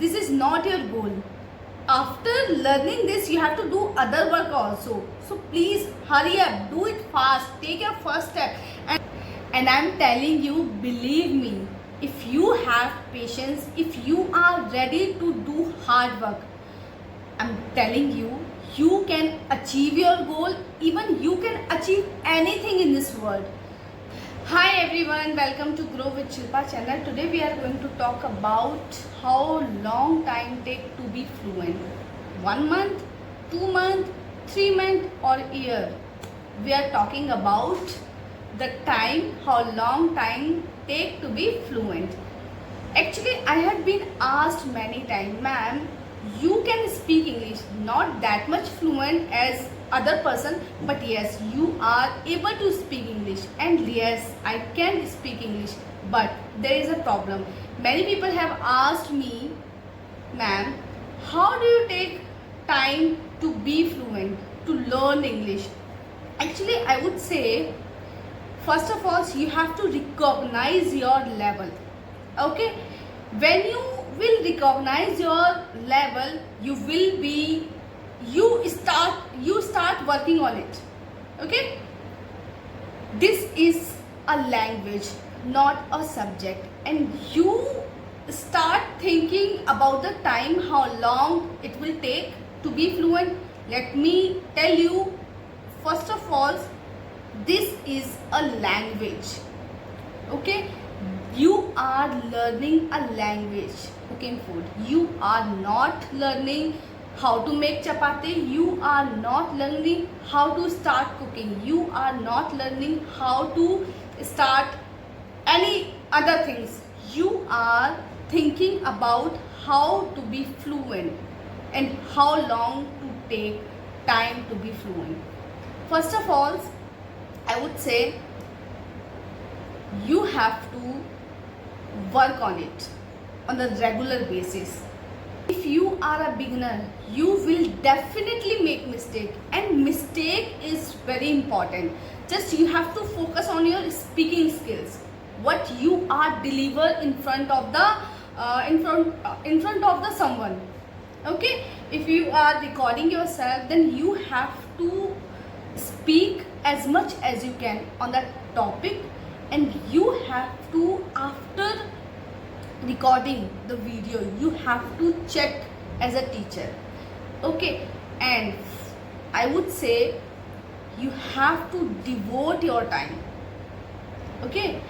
this is not your goal. After learning this, you have to do other work also. So please hurry up, do it fast, take your first step. And I'm telling you, believe me, if you have patience, if you are ready to do hard work, I'm telling you, you can achieve your goal. Even you can achieve anything in this world. Hi everyone, welcome to Grow with Shilpa channel. Today we are going to talk about how long time take to be fluent. 1 month, 2 month, 3 month or year. We are talking about the time, how long time take to be fluent. Actually, I have been asked many times, ma'am, you can speak English, not that much fluent as other person, but yes, you are able to speak English. And yes, I can speak English, but there is a problem. Many people have asked me, ma'am, how do you take time to be fluent, to learn English? Actually, I would say, first of all, you have to recognize your level. Okay, when you will recognize your level, you start working on it. Okay, this is a language, not a subject, and you start thinking about the time, how long it will take to be fluent. Let me tell you, first of all, this is a language. Okay, you are learning a language, cooking food. You are not learning how to make chapati. You are not learning how to start cooking. You are not learning how to start any other things. You are thinking about how to be fluent and how long to take time to be fluent. First of all, I would say you have to work on it on a regular basis. If you are a beginner, you will definitely make mistake, and mistake is very important. Just you have to focus on your speaking skills, what you are deliver in front of the someone. Okay, if you are recording yourself, then you have to speak as much as you can on that topic, and you have to, after recording the video, you have to check as a teacher. Okay, and I would say you have to devote your time. Okay,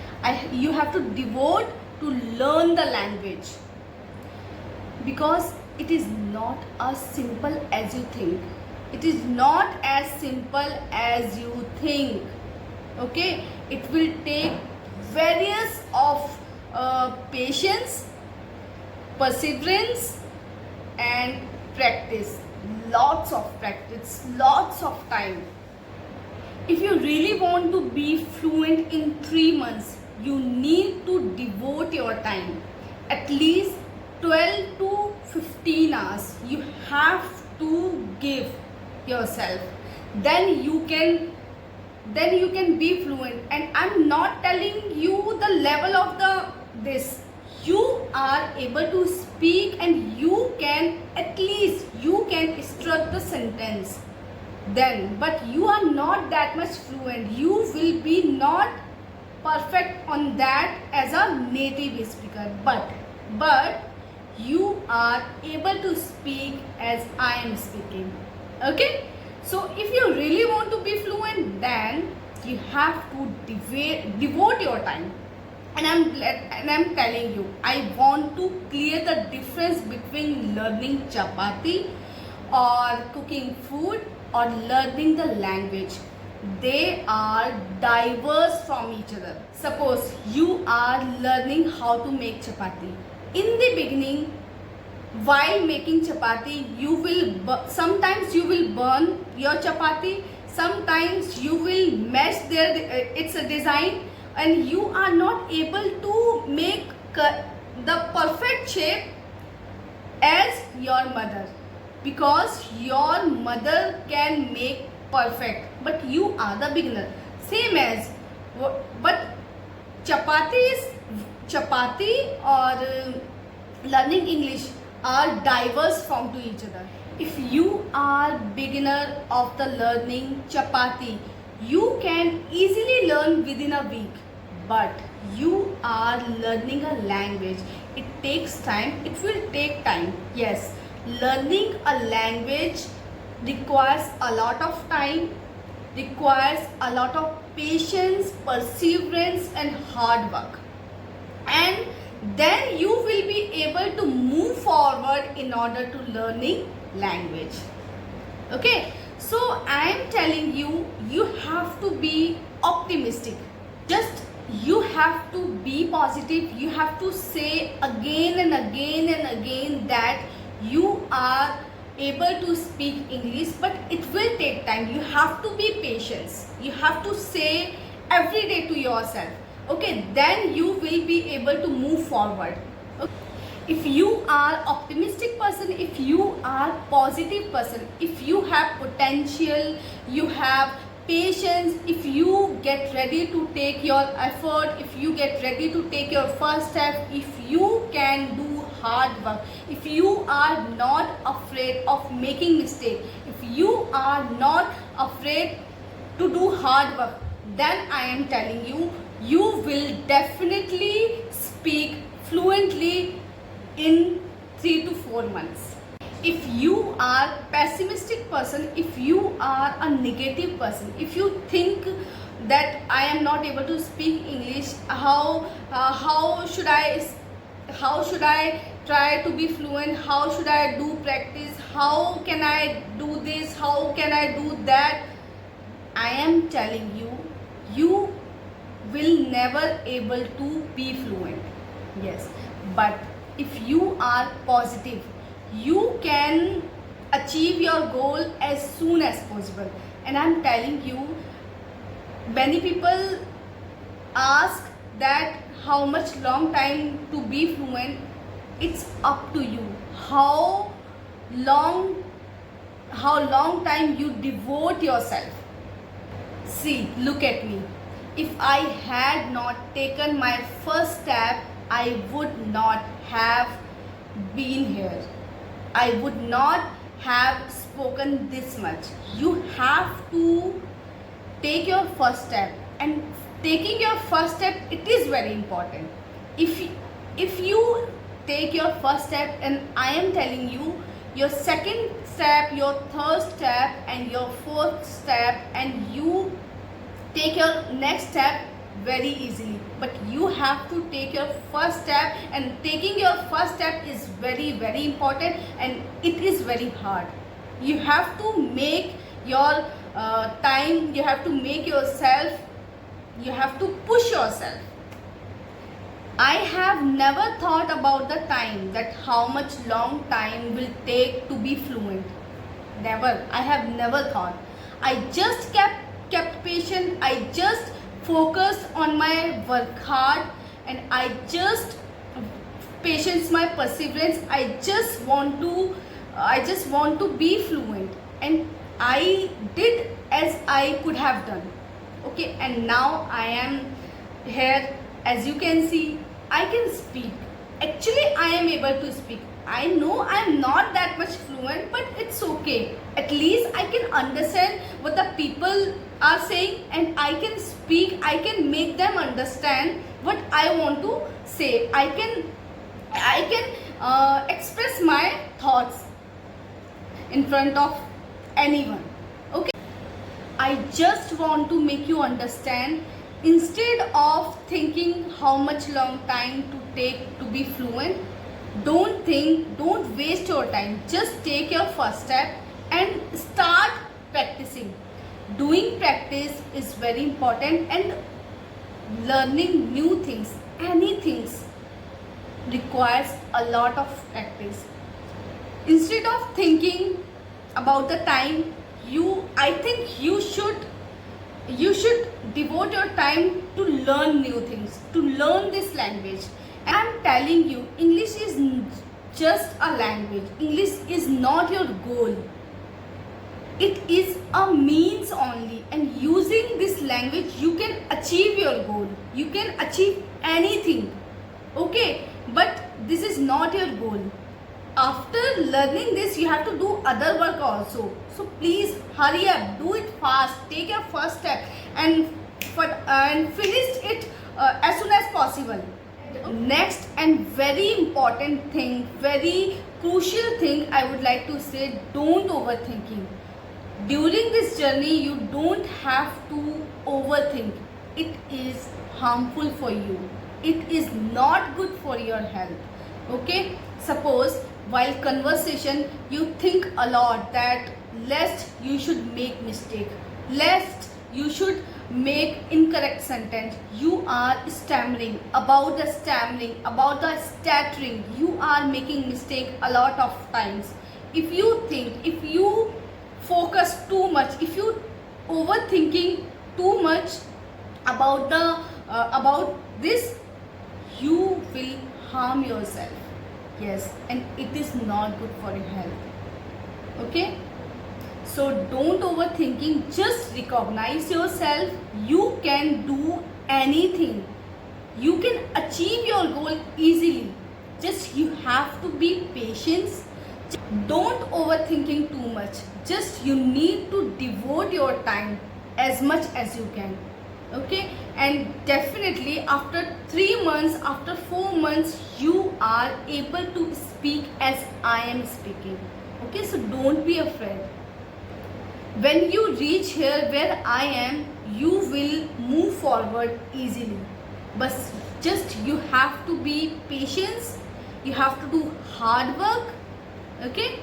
you have to devote to learn the language, because it is not as simple as you think. It is not as simple as you think. Okay, it will take various of patience, perseverance and practice. Lots of practice, lots of time. If you really want to be fluent in 3 months, you need to devote your time, at least 12 to 15 hours. You have to give yourself, then you can be fluent. And I'm not telling you the level of this. You are able to speak, and you can, at least you can structure the sentence then, but you are not that much fluent. You will be not perfect on that as a native speaker, but you are able to speak as I am speaking. Okay, so if you really want to be fluent, then you have to devote your time. And I'm telling you, I want to clear the difference between learning chapati or cooking food or learning the language. They are diverse from each other. Suppose you are learning how to make chapati. In the beginning, while making chapati, sometimes you will burn your chapati, sometimes you will mess its a design, and you are not able to make the perfect shape as your mother, because your mother can make perfect, but you are the beginner. Same as, but chapati or learning English, are diverse from to each other. If you are beginner of the learning chapati, you can easily learn within a week. But you are learning a language. It takes time. It will take time. Yes, learning a language requires a lot of time, requires a lot of patience, perseverance and hard work. And then you will be able to move forward in order to learning language. Okay, so I am telling you, you have to be optimistic. Just you have to be positive. You have to say again and again and again that you are able to speak English, but it will take time. You have to be patient. You have to say every day to yourself. Okay, then you will be able to move forward. Okay. If you are optimistic person, if you are positive person, if you have potential, you have patience, if you get ready to take your effort, if you get ready to take your first step, if you can do hard work, if you are not afraid of making mistake, if you are not afraid to do hard work, then I am telling you, you will definitely speak fluently in 3 to 4 months. If you are pessimistic person, if you are a negative person, if you think that I am not able to speak English, how should I try to be fluent, how should I do practice, how can I do this, how can I do that, I am telling you, you will never able to be fluent. Yes, but if you are positive, you can achieve your goal as soon as possible. And I'm telling you, many people ask that how much long time to be fluent. It's up to you how long time you devote yourself. See, look at me. If I had not taken my first step, I would not have been here. I would not have spoken this much. You have to take your first step, and taking your first step, it is very important. If you take your first step, and I am telling you, your second step, your third step and your fourth step, and you take your next step very easily. But you have to take your first step, and taking your first step is very, very important, and it is very hard. You have to make your time, you have to make yourself, you have to push yourself. I have never thought about the time, that how much long time will take to be fluent. Never. I have never thought. I just kept patient. I just focused on my work hard, and I just patience, my perseverance. I just want to be fluent, and I did as I could have done. Okay, and now I am here. As you can see, I can speak. Actually, I am able to speak. I know I am not that much fluent, but it's okay. At least I can understand what the people are saying, and I can speak. I can make them understand what I want to say. I can express my thoughts in front of anyone. Okay, I just want to make you understand, instead of thinking how much long time to take to be fluent, don't waste your time. Just take your first step and start practicing. Doing practice is very important, and learning new things, anything requires a lot of practice. Instead of thinking about the time, I think you should devote your time to learn new things, to learn this language. And I'm telling you, English is just a language. English is not your goal. It is a means only, and using this language you can achieve your goal. You can achieve anything. Okay, but this is not your goal. after learning this, you have to do other work also. So please hurry up, do it fast, take your first step and finish it as soon as possible. Next and very important thing, very crucial thing I would like to say, don't overthinking. During this journey, you don't have to overthink. It is harmful for you. It is not good for your health. Okay? Suppose while conversation you think a lot that lest you should make mistake, lest you should make incorrect sentence, you are stammering, about the stuttering, you are making mistake a lot of times. If you think, if you focus too much, if you overthinking too much about the about this, you will harm yourself. Yes, and it is not good for your health. Okay, so don't overthinking, just recognize yourself. You can do anything, you can achieve your goal easily. Just you have to be patient. Don't overthinking too much, just you need to devote your time as much as you can. Okay, and definitely after 3 months, after 4 months, you are able to speak as I am speaking. Okay, so don't be afraid. When you reach here where I am, you will move forward easily. But just you have to be patient, you have to do hard work. Okay,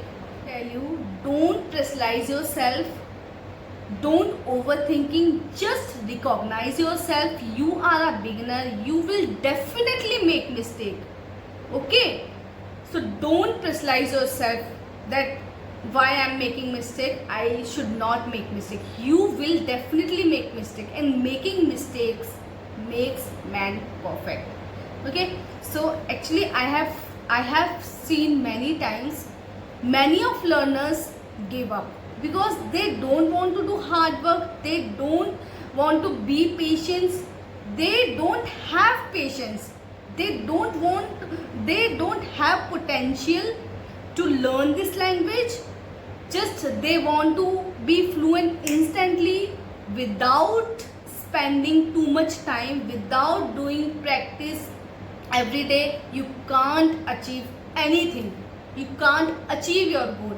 tell you, don't pressurize yourself, don't overthinking, just recognize yourself. You are a beginner, you will definitely make mistake. Okay, so don't pressurize yourself that why I am making mistake, I should not make mistake. You will definitely make mistake, and making mistakes makes man perfect. Okay, so actually I have seen many times many of learners give up because they don't want to do hard work, they don't want to be patient, they don't have patience, they don't have potential to learn this language. Just they want to be fluent instantly without spending too much time, without doing practice every day. You can't achieve anything, you can't achieve your goal.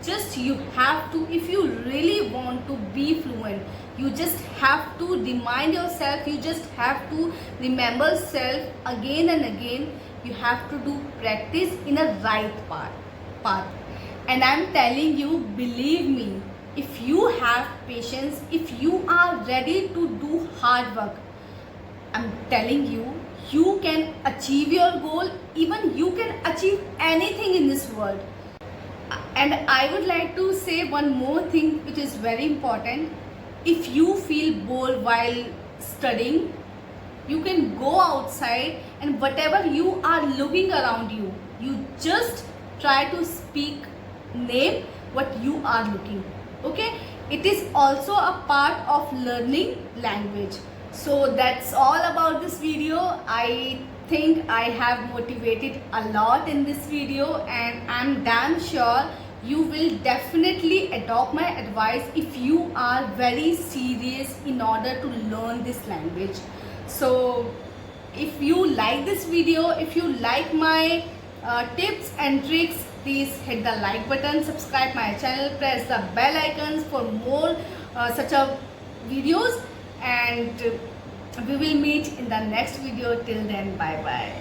Just you have to, if you really want to be fluent, you just have to remind yourself, you just have to remember self again and again. You have to do practice in a right path. And I'm telling you, believe me, if you have patience, if you are ready to do hard work, I'm telling you, you can achieve your goal. Even you can achieve anything in this world. And I would like to say one more thing which is very important. If you feel bored while studying, you can go outside and whatever you are looking around you, you just try to speak name what you are looking. Okay, it is also a part of learning language. So that's all about this video. I think I have motivated a lot in this video, and I'm damn sure you will definitely adopt my advice if you are very serious in order to learn this language. So if you like this video, if you like my tips and tricks, please hit the like button, subscribe my channel, press the bell icons for more such a videos, and we will meet in the next video. Till then, bye bye.